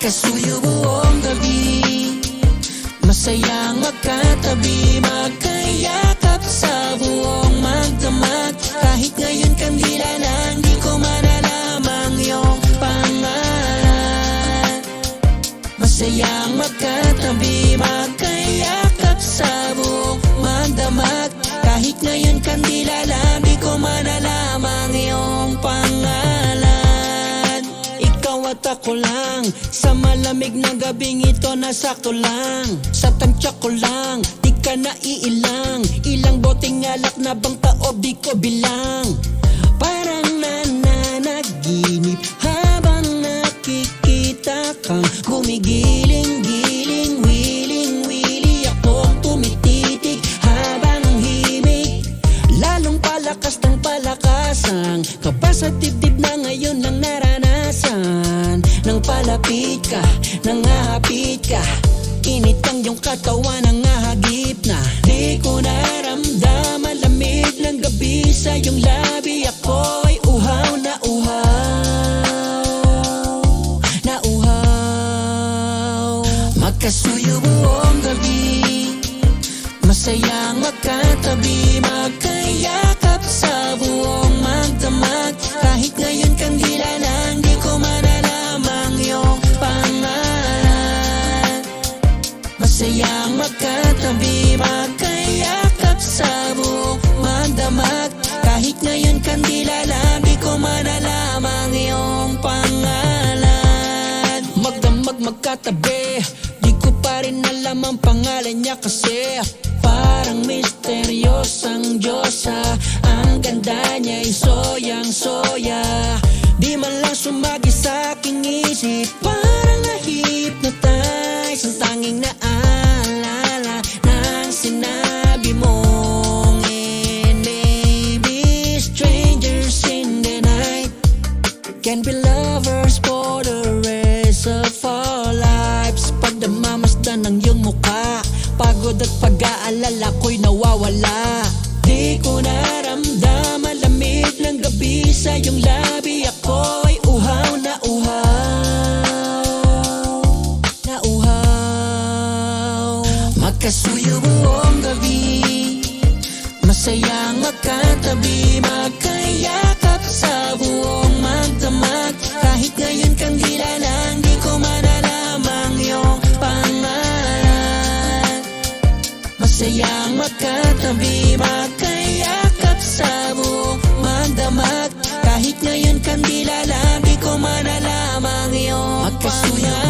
Magkasuyo buong gabi, masayang magkatabi, magkayakap sa buong magdamag. Kahit ngayon kandila lang, di ko malalamang iyong pangalan. Masayang magkatabi, magkayakap sa buong magdamag. Kahit ngayon kandila lang, di ko malalamang iyong pangalan. Ikaw at ako lang, sa malamig na gabing ito nasakto lang. Sa tansya ko lang, di ka naiilang. Ilang boteng alak na bang taob di ko bilang. Parang nananaginip habang nakikita kang gumigiling-giling, wiling-wili. Akong tumititig habang himig, lalong palakas ng palakas ang kabas at dibdib na ngayon lang naranasan. Nang palapit ka, nangahapit ka, init ang iyong katawan, nangahagip na. Di ko naramdam malamig ng gabi sa iyong labi. Ako'y uhaw na uhaw, na uhaw. Magkasuyo buong gabi, masayang magkatabi, magkayakap sa buong magdamag. Kahit ngayon kandila lang, di ko malalamang iyong pangalan. Masayang magkatabi, magkayakap sa buong magdamag. Kahit ngayon kandila lang, di ko malalamang iyong pangalan. Magdamag magkatabi, di ko pa rin alam ang pangalan niya kasi parang misteryosang Diyosa. Ang ganda niya'y soyang-soya, di man lang sumagi sa aking isip. Parang na-hypnotize ang tanging naalala ng sinabi mong and maybe strangers in the night can be lovers for the rest of our lives. Pag namamasdan ng iyong mukha, pagod at pag-aalala ko'y nawawala. Di ko naramdam malamig ng gabi sa iyong labi. Ako'y uhaw na uhaw, na uhaw. Magkasuyo buong gabi, masayang magkatabi, magkayakap sa buong magdamag. Kahit ngayon kandila lang, di ko malalamang iyong pangalan. Masayang magkatabi, magkayakap sa buong magdamag. Kahit ngayon kandila lang, di ko malalamang iyong pangalan.